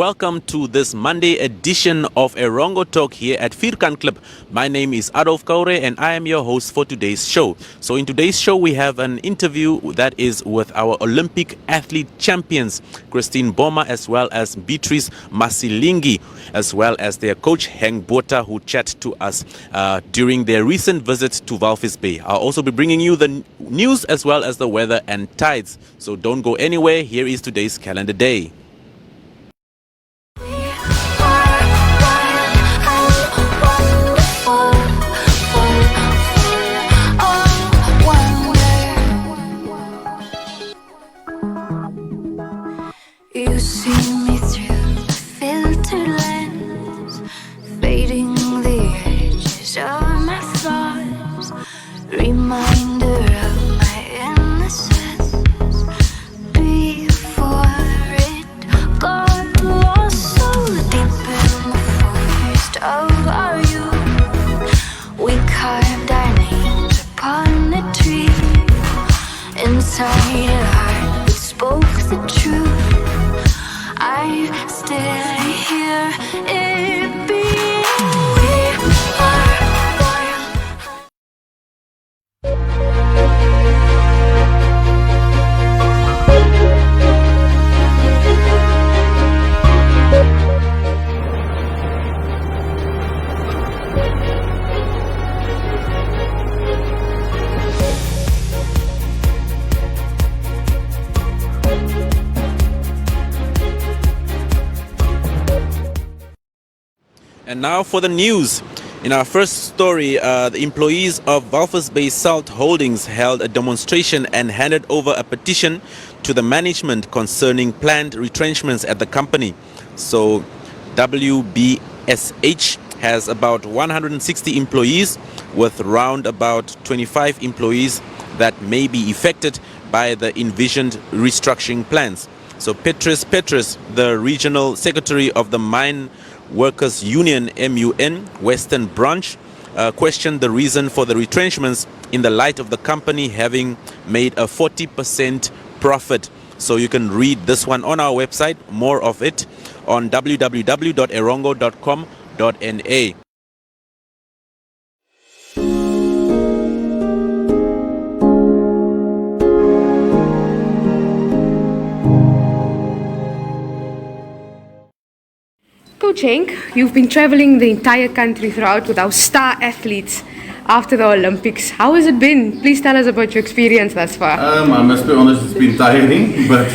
welcome to this Monday edition of Erongo Talk here at Vierkantklip. My name is Adolf Kaure and I am your host for today's show. So in today's show we have an interview that is with our Olympic athlete champions, Mboma as well as Beatrice Masilingi, as well as their coach Henk Botha, who chat to us during their recent visit to Walvis Bay. I'll also be bringing you the news as well as the weather and tides. So don't go anywhere. Here is today's calendar day. You see me through the filtered lens, fading the edges of my thoughts, reminder of my innocence before it got lost so deep in the forest of our youth. We carved our names upon a tree, inside a heart that spoke the truth. I still hear it beat. We are one. And now for the news. In our first story, the employees of Walvis Bay Salt Holdings held a demonstration and handed over a petition to the management concerning planned retrenchments at the company. So WBSH has about 160 employees, with round about 25 employees that may be affected by the envisioned restructuring plans. So Beatrice, the regional secretary of the Mine Workers Union MUN Western Branch, questioned the reason for the retrenchments in the light of the company having made a 40% profit. So you can read this one on our website, more of it on www.erongo.com.na. Coach Henk, you've been traveling the entire country throughout with our star athletes after the Olympics. How has it been? Please tell us about your experience thus far. I must be honest, it's been tiring, but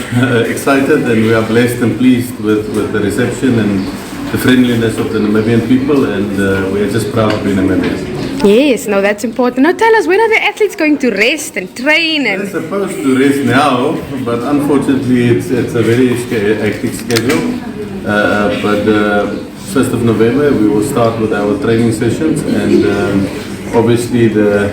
excited, and we are blessed and pleased with the reception and the friendliness of the Namibian people, and we are just proud to be Namibians. Yes, no, that's important. Now tell us, when are the athletes going to rest and train? They're supposed to rest now, but unfortunately it's a very hectic schedule. But 1st of November we will start with our training sessions, and obviously the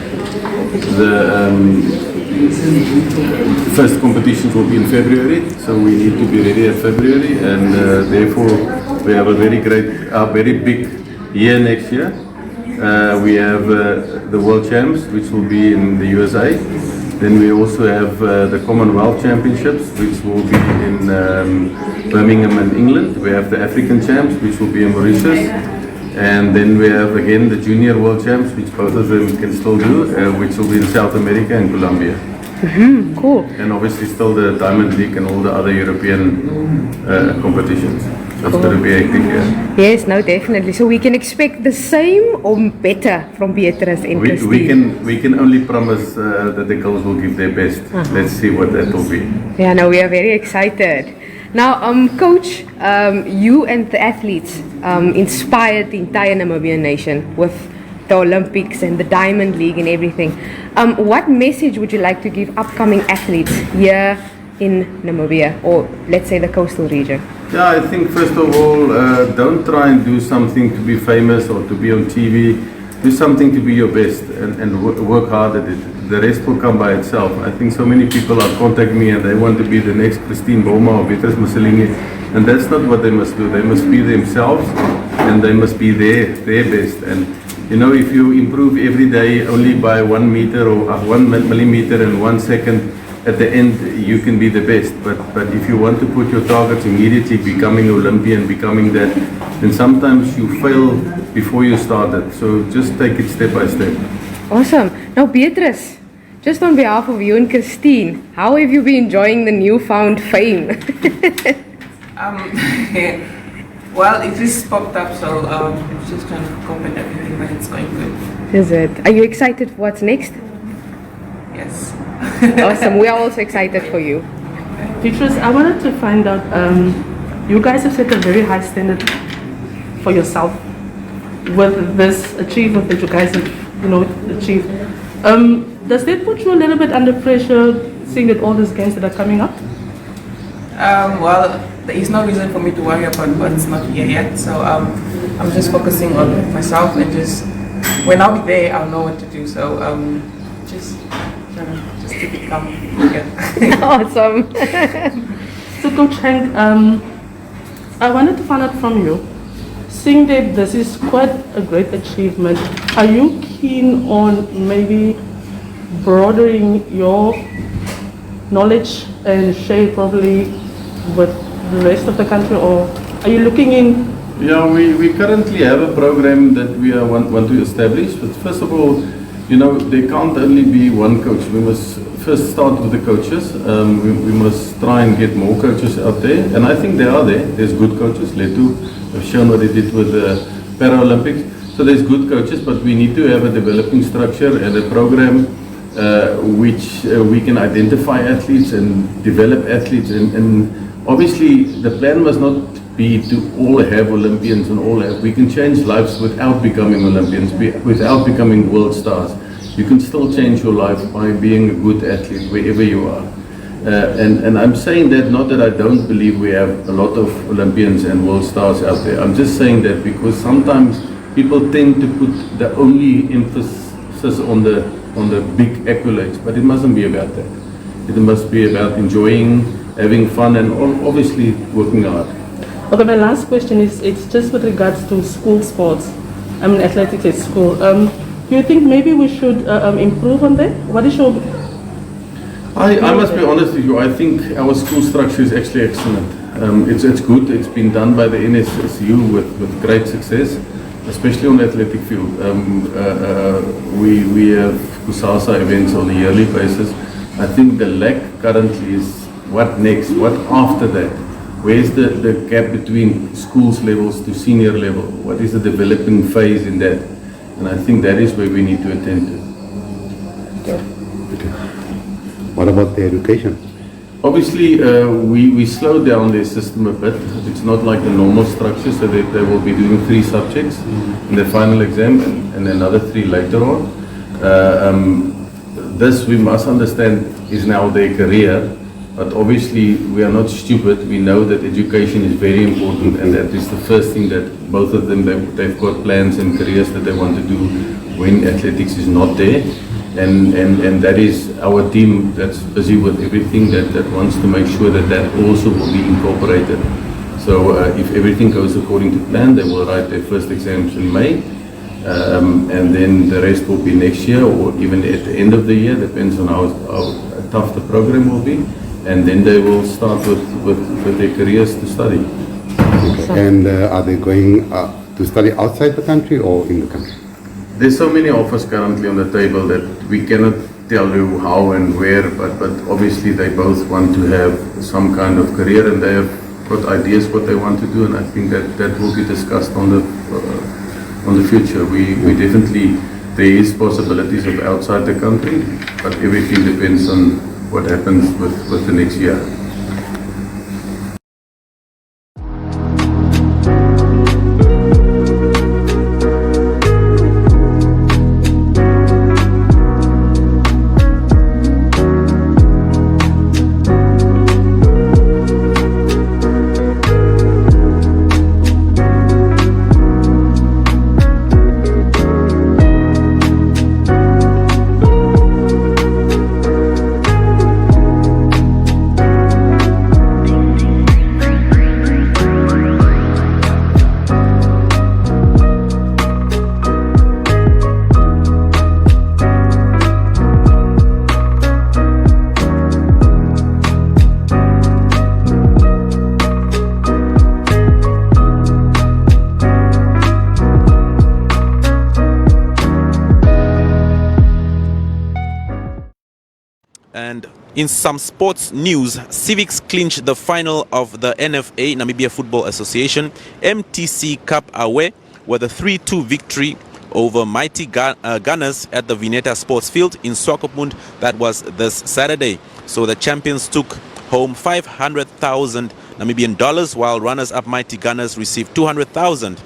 first competitions will be in February, so we need to be ready at February, and therefore we have a very big year next year. We have the World Champs, which will be in the USA. Then we also have the Commonwealth Championships, which will be in Birmingham and England. We have the African Champs, which will be in Mauritius. And then we have again the Junior World Champs, which both of them can still do, which will be in South America and Colombia. Cool. And obviously still the Diamond League and all the other European competitions. So it's going to be a hectic year. Yes, no, definitely. So we can expect the same or better from Beatrice and Christine? We can only promise that the girls will give their best. Let's see what that will be. Yeah, no, we are very excited. Now, Coach, you and the athletes inspired the entire Namibian nation with the Olympics and the Diamond League and everything. What message would you like to give upcoming athletes here in Namibia, or let's say the coastal region? Yeah, I think first of all, don't try and do something to be famous or to be on TV. Do something to be your best and work hard at it. The rest will come by itself. I think so many people are contacting me and they want to be the next Mboma or Beatrice Masilingi, and that's not what they must do. They must be themselves and they must be their best. And you know, if you improve every day only by 1 meter or 1 millimeter in 1 second, at the end you can be the best, but if you want to put your targets immediately, becoming Olympian, becoming that, then sometimes you fail before you start it. So just take it step by step. Awesome. Now, Beatrice, just on behalf of you and Christine, how have you been enjoying the newfound fame? Well, it just popped up, so it's just trying to cope and everything, but it's going good. Is it? Are you excited for what's next? Yes. Awesome. We are also excited for you. Beatrice, I wanted to find out, you guys have set a very high standard for yourself with this achievement that you guys have, achieved. Does that put you a little bit under pressure, seeing that all these games that are coming up? Well, there is no reason for me to worry about what's not here yet, so I'm just focusing on myself and just, when I'll be there, I'll know what to do, so just keep it calm. Yeah. Awesome. So Coach Henk, I wanted to find out from you, seeing that this is quite a great achievement, are you keen on maybe broadening your knowledge and share it probably with the rest of the country, or are you looking in? Yeah, we currently have a program that we want to establish, but first of all, there can't only be one coach. We must first start with the coaches. We must try and get more coaches out there, and I think they are there. There's good coaches. Letu have shown what they did with the Paralympics. So there's good coaches, but we need to have a developing structure and a program which we can identify athletes and develop athletes. And obviously the plan must not be to all have Olympians and all have. We can change lives without becoming Olympians, without becoming world stars. You can still change your life by being a good athlete wherever you are. And I'm saying that not that I don't believe we have a lot of Olympians and world stars out there. I'm just saying that because sometimes people tend to put the only emphasis on the big accolades, but it mustn't be about that. It must be about enjoying, having fun, and obviously working hard. Okay, my last question is, it's just with regards to school sports, athletics at school. Do you think maybe we should improve on that? What is your... I must be honest with you, I think our school structure is actually excellent. It's good, it's been done by the NSSU with great success, especially on the athletic field. We have Kusasa events on a yearly basis. I think the lack currently is what next, what after that? Where's the gap between schools levels to senior level? What is the developing phase in that? And I think that is where we need to attend to. Okay. What about the education? Obviously, we slowed down their system a bit. It's not like the normal structure, so they will be doing 3 subjects in the final exam and another 3 later on. This, we must understand, is now their career, but obviously we are not stupid. We know that education is very important, and that is the first thing that both of them, they've got plans and careers that they want to do when athletics is not there. And that is our team that's busy with everything that wants to make sure that also will be incorporated. So if everything goes according to plan, they will write their first exams in May, and then the rest will be next year or even at the end of the year, depends on how tough the program will be, and then they will start with their careers to study. Okay. And are they going to study outside the country or in the country? There's so many offers currently on the table that we cannot tell you how and where, but obviously they both want to have some kind of career, and they have got ideas what they want to do, and I think that will be discussed on the future. We definitely, there is possibilities of outside the country, but everything depends on what happens with the next year. And in some sports news, Civics clinched the final of the NFA, Namibia Football Association, MTC Cup AWEH with a 3-2 victory over mighty Gunners at the Vineta Sports Field in Swakopmund. That was this Saturday. So the champions took home 500,000 Namibian dollars, while runners-up mighty Gunners received 200,000.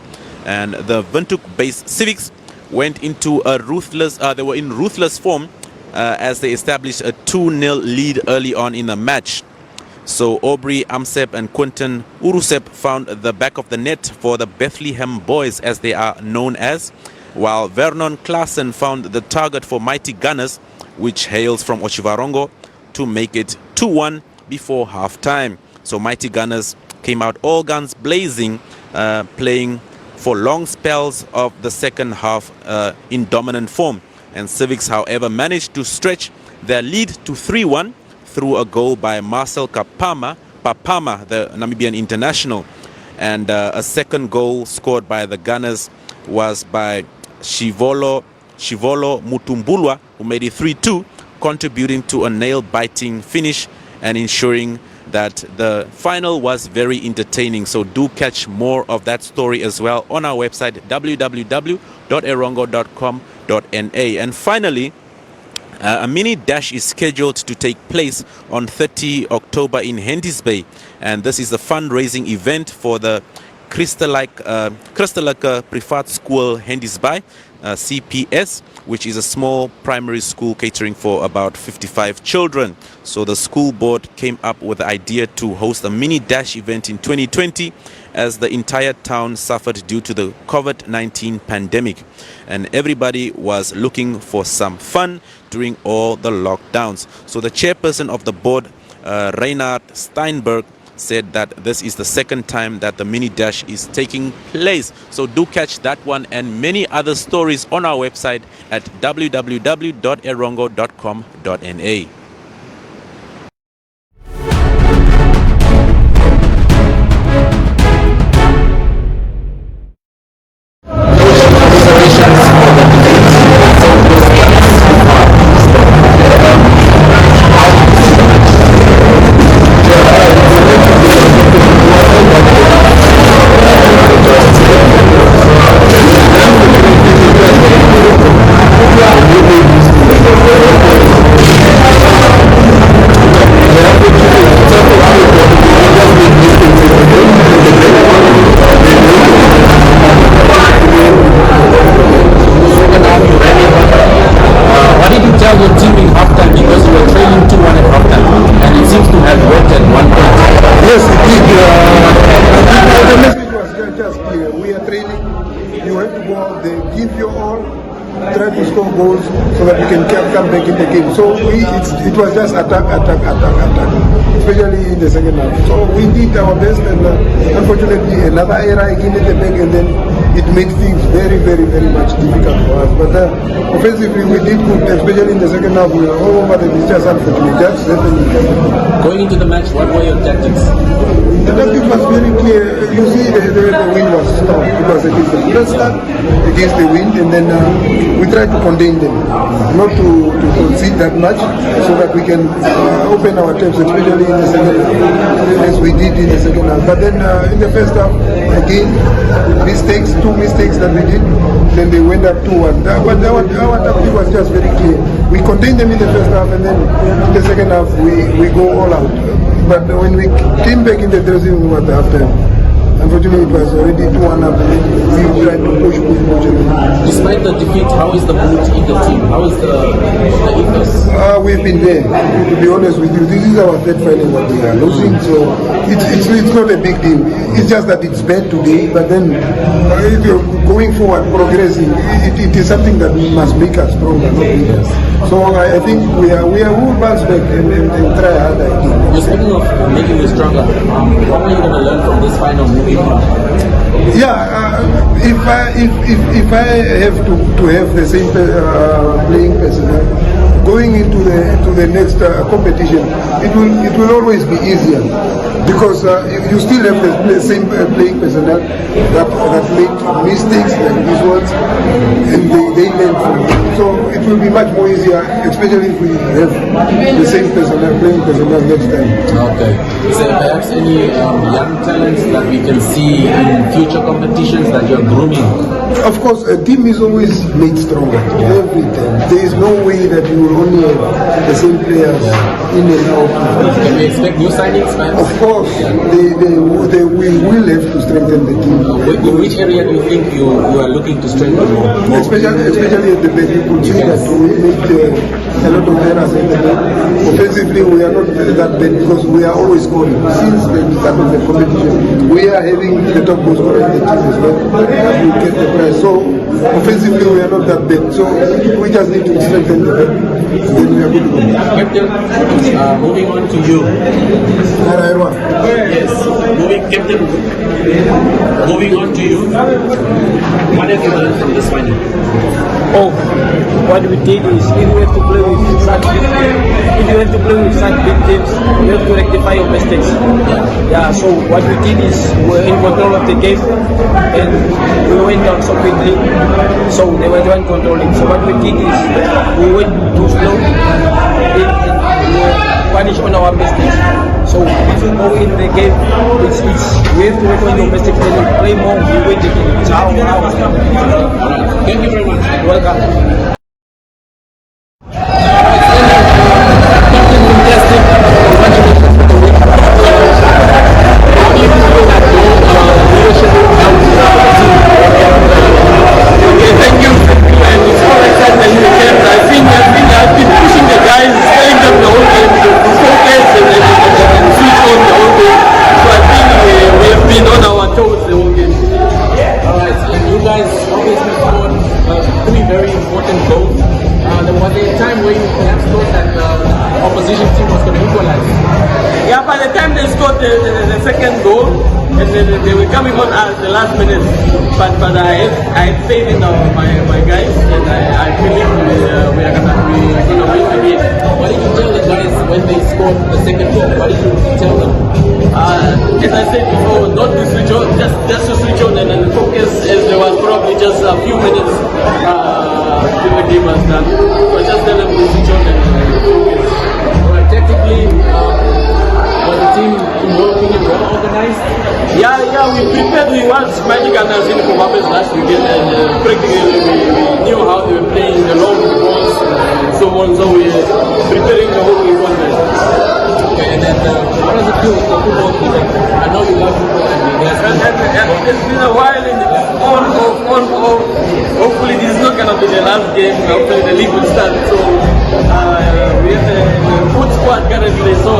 And the Windhoek-based Civics went into a they were in ruthless form as they established a 2-0 lead early on in the match. So Aubrey Amsep and Quentin Urusep found the back of the net for the Bethlehem Boys, as they are known as, while Vernon Klaassen found the target for mighty Gunners, which hails from Otjiwarongo, to make it 2-1 before half-time. So mighty Gunners came out all guns blazing, playing for long spells of the second half in dominant form. And Civics, however, managed to stretch their lead to 3-1 through a goal by Marcel Papama, the Namibian international. And a second goal scored by the Gunners was by Shivolo Mutumbulwa, who made it 3-2, contributing to a nail-biting finish and ensuring that the final was very entertaining. So do catch more of that story as well on our website www.erongo.com.na. And finally, a mini dash is scheduled to take place on 30 October in Walvis Bay, and this is the fundraising event for the Christelike Privat School Walvis Bay, CPS, which is a small primary school catering for about 55 children. So the school board came up with the idea to host a mini dash event in 2020 as the entire town suffered due to the COVID-19 pandemic, and everybody was looking for some fun during all the lockdowns. So the chairperson of the board, Reinhard Steinberg, said that this is the second time that the mini dash is taking place. So do catch that one and many other stories on our website at www.erongo.com.na. It was just attack, especially in the second half. So we did our best, and unfortunately another error again at the back, and then it made things very, very, very much difficult for us. But offensively we did good, especially in the second half. We were all over the pitch, just unfortunately. That's definitely. Going into the match, what were your tactics? The tactic was very clear. You see the wind was strong. It was against the first start, against the wind, and then we tried to contain them, not to concede that much, so that we can open our taps, especially in the second half, as we did in the second half. But then in the first half, again, two mistakes that we did, then they went up 2-1. Our tactic was just very clear. We contained them in the first half, and then in the second half, we go all out. But when we came back in the dressing room at the halftime, unfortunately it was already 2-1 up, and we tried to push. Despite the defeat, how is the mood in the team? How is the ethos? We've been there, to be honest with you. This is our third final that we are losing, so it's not a big deal. It's just that it's bad today, but then going forward, progressing, it is something that must make us stronger, not weaker. So I think we will bounce back and try harder again. You're speaking of making you stronger. What are you going to learn from this final moving on? Yeah, if I have to have the same playing personnel going into the next competition, it will always be easier because you still have the same playing personnel that make mistakes like these ones, and they learn from it. So it will be much more easier, especially if we have the same playing personnel next time. Okay. Is there perhaps any young talents that we can see in future competitions that you're grooming? Of course, a team is always made stronger every time. There is no way that you will only have the same players in and out. Can we expect new signings, man? Of course, we will have to strengthen the team. In which area do you think you are looking to strengthen more? Especially at the back, you could see that we made a lot of errors in the back. Offensively, we are not that bad because we are always scoring. Since the start of the competition, we are having the top goal scorer in the team as well. We get the prize. So offensively, we are not that bad. So we just need to strengthen the back. Then we are good to go. Captain, moving on to you. Yes, Captain. Moving on to you. What have you learned from this final? Oh, what we did is if you have to play with such big teams, you have to rectify your mistakes. Yeah, so what we did is we were in control of the game and we went down so quickly, so they were trying to control it. So what we did is we went too slow and we were punished on our mistakes. So if you go in the game, it's we have to work on your mistakes, then you play more, we win the game. It's how Thank you very much. Welcome. The second goal, and then they were coming on at the last minute. But I had faith in my guys, and I believe we are gonna win the game. What did you tell the guys when they scored the second goal? What did you tell them? As I said before, not to switch on, just to switch on and then focus, as there was probably just a few minutes till the game was done. But just tell them to switch on and focus. Alright, technically, was the team, in your opinion, well organized? Yeah, we prepared. We watched Magic and Nazini from Walvis last weekend, and practically we knew how they were playing the long balls and so on. So we were preparing the whole week. Okay, and then how does it feel with the football team? I know you love football and it's been a while in the on, off. Hopefully this is not going to be the last game. Hopefully the league will start. So we have a good squad currently. So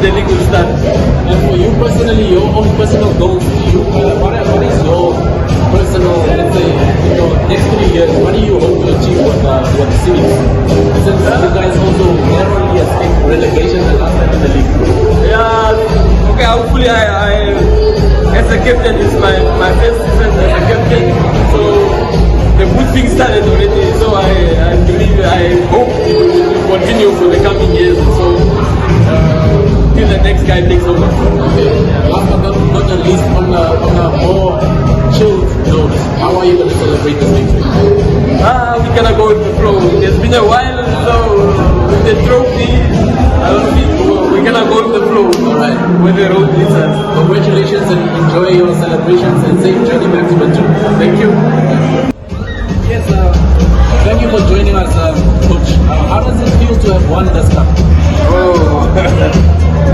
the league will start. And for you personally, your own personal goals, what is your personal, let's say, next 3 years, what do you hope to achieve with Civics? Since you guys also narrowly escaped relegation the last time in the league. Yeah, okay, hopefully I as a captain, it's my first season as a captain. So the good things started already. So I believe, I hope it will continue for the coming years. So till the next guy takes over. Okay. Last but not the least, on a more chilled note, how are you going to celebrate the victory? We're going to go with the flow. It's been a while, so with the trophy, I don't think we're going to go with the flow. Alright. When the road leads us. Congratulations and enjoy your celebrations and safe journey back to Benjamin. Thank you. Yes, thank you for joining us, Coach. How does it feel to have won this cup? Oh,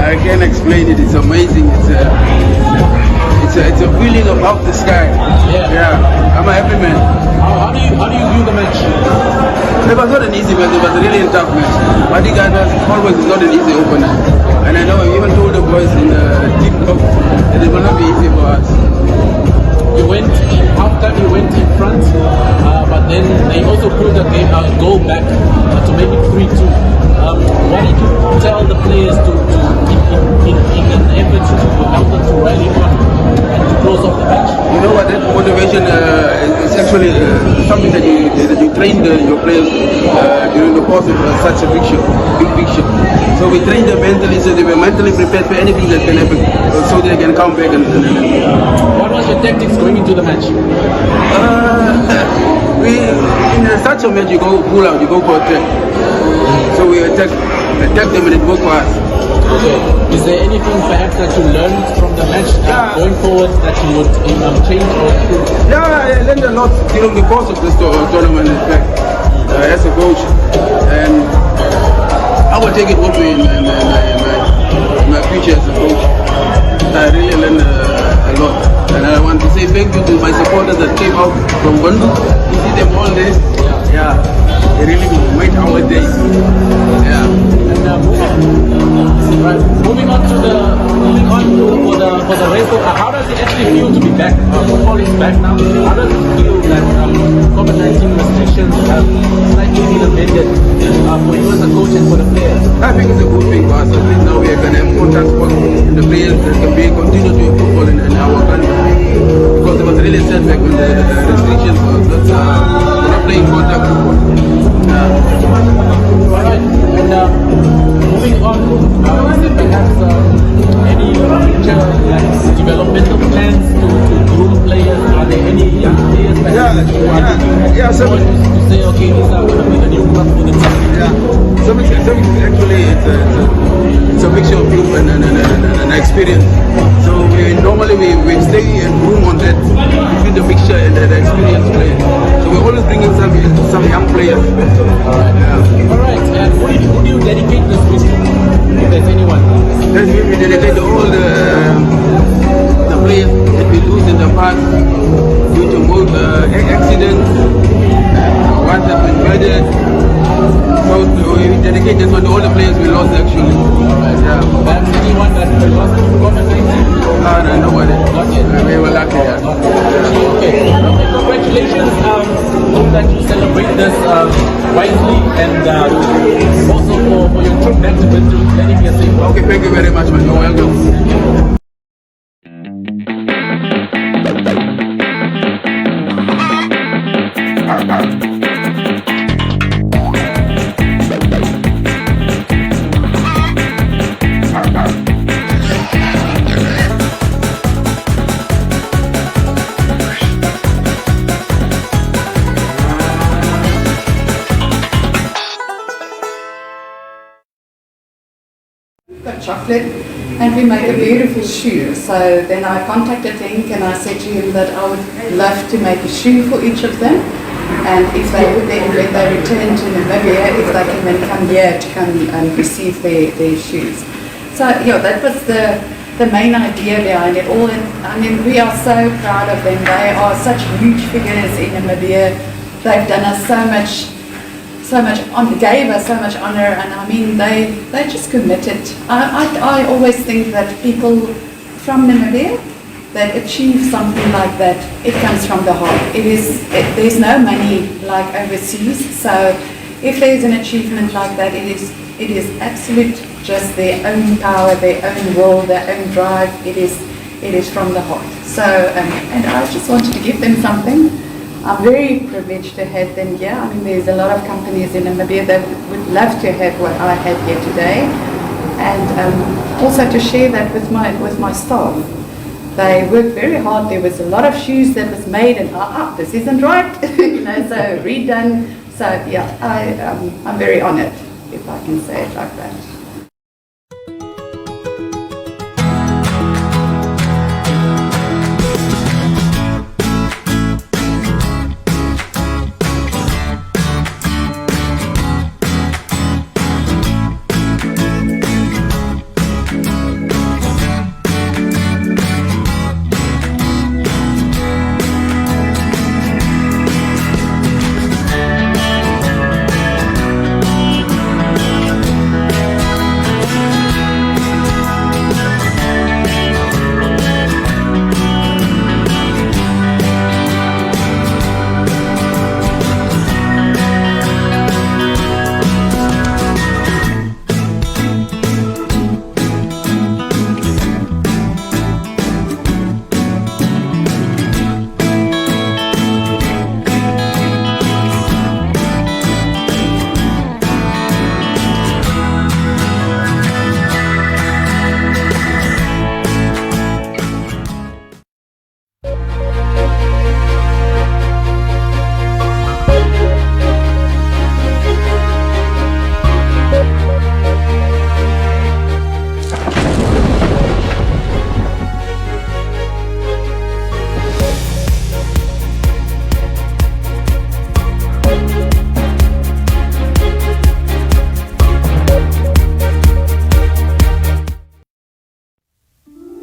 I can't explain it. It's amazing. It's a feeling of out the sky. Yeah. I'm a happy man. How do you view the match? It was not an easy match. It was really a tough match. But the guy always is not an easy opener. And I know I even told the boys in the team talk that it will not be easy for us. You went in halftime, you went in front, but then they also pulled the game goal back to make it 3-2. What did you tell the players to in an effort to help them to rally on and to close off the match? You know what, that motivation is actually something that you train your players course of such a big picture. So we train them mentally so they were mentally prepared for anything that can happen, so they can come back and What was your tactics going into the match? We in such a match you go pull out, you go for attack. So we attack them and it worked for us. Okay. Is there anything perhaps that you learned from the match going forward that you would change or improve? Yeah, I learned a lot during the course of this tournament, in fact, as a coach. And I will take it with me in my future as a coach. I really learned a lot. And I want to say thank you to my supporters that came out from Gundu. You see them all there. Yeah, they really made our day. Yeah. And moving on for the race. How does it actually feel to be back? Football is back now. How does it feel that COVID-19 restrictions have slightly been amended for you as a coach and for the players? I think it's a good thing for us. I think now we can have more transport in the players that can be continue to football in our country. Because it was really sad back when the restrictions were not playing contact football. Alright, and moving on, is there perhaps any future developmental plans to groom players? Are there any young players perhaps that you are to say, okay, these are going to be the new club for the team? Yeah, Civics actually it's a mixture of youth and experience. So normally we stay and groom on that between the mixture and the experienced players. So we're always bringing some young players. Alright, and who do you dedicate this to? If there's anyone? We dedicate to all the players that we lose in the past due to both accidents, ones that been murdered. So we dedicate this one to all the players we lost actually. Perhaps anyone that we lost to COVID-19? No, nobody. Not yet. We were lucky. Okay. Congratulations. Hope that you celebrate this wisely and also for your trip back to letting me say. Okay, thank you very much, man. You're welcome. Chocolate, and we make a beautiful shoe. So then I contacted Henk and I said to him that I would love to make a shoe for each of them, and if they would then, when they return to Namibia, if they can then come here to come and receive their shoes. So yeah, that was the main idea behind it all. And I mean, we are so proud of them. They are such huge figures in Namibia. They've done us so much, gave us so much honor, and I mean, they just committed. I always think that people from Namibia that achieve something like that, it comes from the heart. There's no money like overseas, so if there's an achievement like that, it is absolute just their own power, their own will, their own drive. It is from the heart. So and I just wanted to give them something. I'm very privileged to have them here. I mean, there's a lot of companies in Namibia that would love to have what I had here today, and also to share that with my staff. They worked very hard. There was a lot of shoes that was made, and this isn't right, so redone. So yeah, I'm very honoured, if I can say it like that.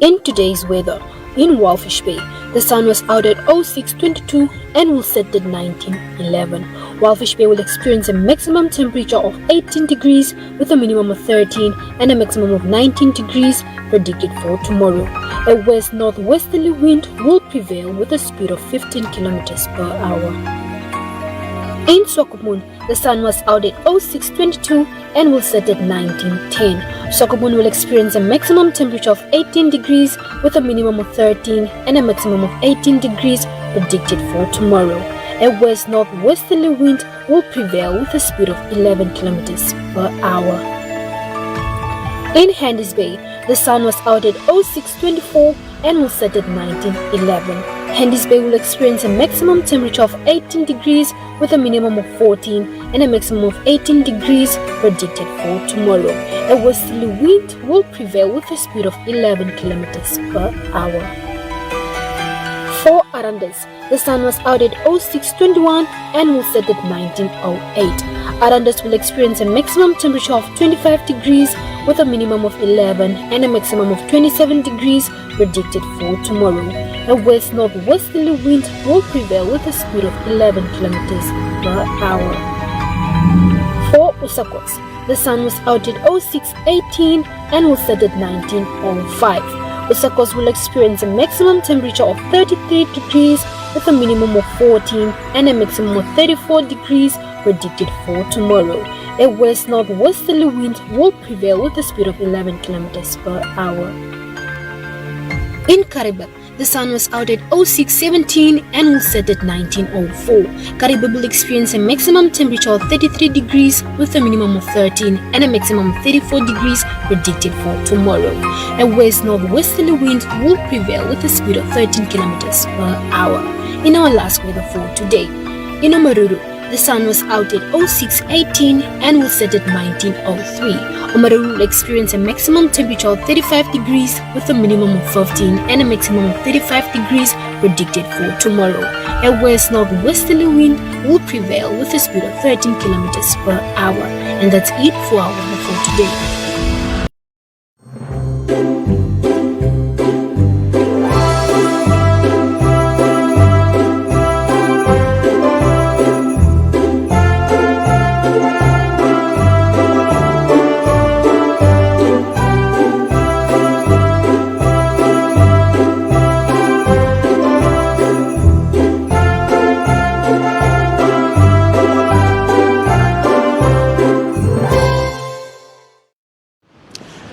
In today's weather, in Walvis Bay, the sun was out at 06:22 and will set at 19:11. Walvis Bay will experience a maximum temperature of 18 degrees with a minimum of 13 and a maximum of 19 degrees predicted for tomorrow. A west-northwesterly wind will prevail with a speed of 15 kilometers per hour. In Swakopmund, the sun was out at 06:22 and will set at 19:10. Swakopmund will experience a maximum temperature of 18 degrees with a minimum of 13 and a maximum of 18 degrees predicted for tomorrow. A west-northwesterly wind will prevail with a speed of 11 kilometers per hour. In Henk Bay, the sun was out at 06:24 and will set at 19:11. Henk Bay will experience a maximum temperature of 18 degrees with a minimum of 14 and a maximum of 18 degrees predicted for tomorrow. A westerly wind will prevail with a speed of 11 kilometers per hour. For Arandas, the sun was out at 06:21 and will set at 19:08. Arandas will experience a maximum temperature of 25 degrees with a minimum of 11 and a maximum of 27 degrees predicted for tomorrow. A west-northwesterly wind will prevail with a speed of 11 kilometers per hour. For Usakos, the sun was out at 06:18 and will set at 19:05. Usakos will experience a maximum temperature of 33 degrees with a minimum of 14 and a maximum of 34 degrees predicted for tomorrow. A west-northwesterly wind will prevail with a speed of 11 kilometers per hour. In Karibab, the sun was out at 06:17 and will set at 19:04. Karibab will experience a maximum temperature of 33 degrees with a minimum of 13 and a maximum of 34 degrees predicted for tomorrow. A west-northwesterly wind will prevail with a speed of 13 kilometers per hour. In our last weather for today, in Omaruru, the sun was out at 06:18 and will set at 19:03. Omaruru will experience a maximum temperature of 35 degrees with a minimum of 15 and a maximum of 35 degrees predicted for tomorrow. A west-northwesterly wind will prevail with a speed of 13 kilometers per hour. And that's it for our weather for today.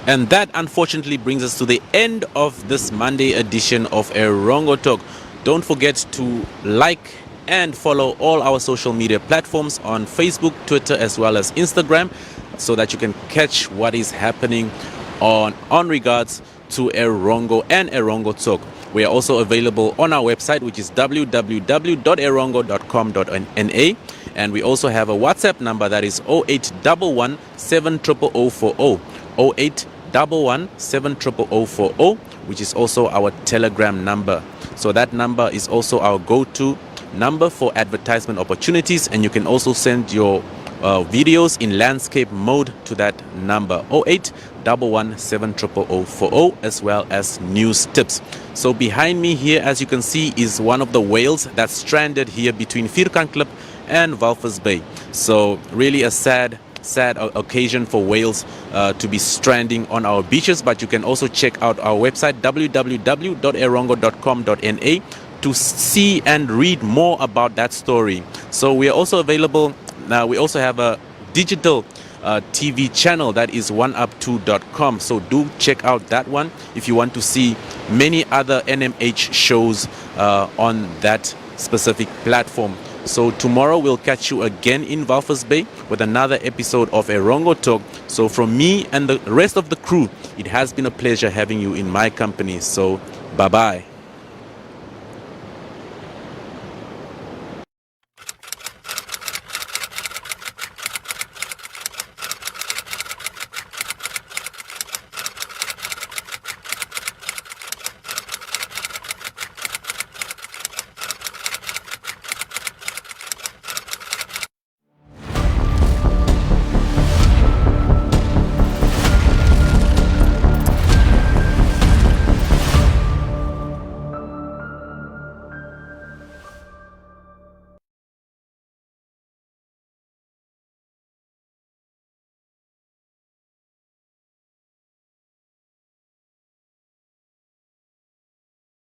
And that unfortunately brings us to the end of this Monday edition of Erongo Talk. Don't forget to like and follow all our social media platforms on Facebook, Twitter, as well as Instagram, so that you can catch what is happening on regards to Erongo and Erongo Talk. We are also available on our website, which is www.erongo.com.na, and we also have a WhatsApp number that is 0811 70040, 0811 70040, which is also our Telegram number. So that number is also our go-to number for advertisement opportunities, and you can also send your videos in landscape mode to that number, 0811 70040, as well as news tips. So behind me here, as you can see, is one of the whales that's stranded here between Vierkantklip and Walvis Bay. So really a sad occasion for whales to be stranding on our beaches, but you can also check out our website www.erongo.com.na to see and read more about that story. So we are also available now. We also have a digital TV channel that is oneup2.com, so do check out that one if you want to see many other NMH shows on that specific platform. So tomorrow we'll catch you again in Walvis Bay with another episode of Erongo Talk. So from me and the rest of the crew, it has been a pleasure having you in my company. So bye-bye.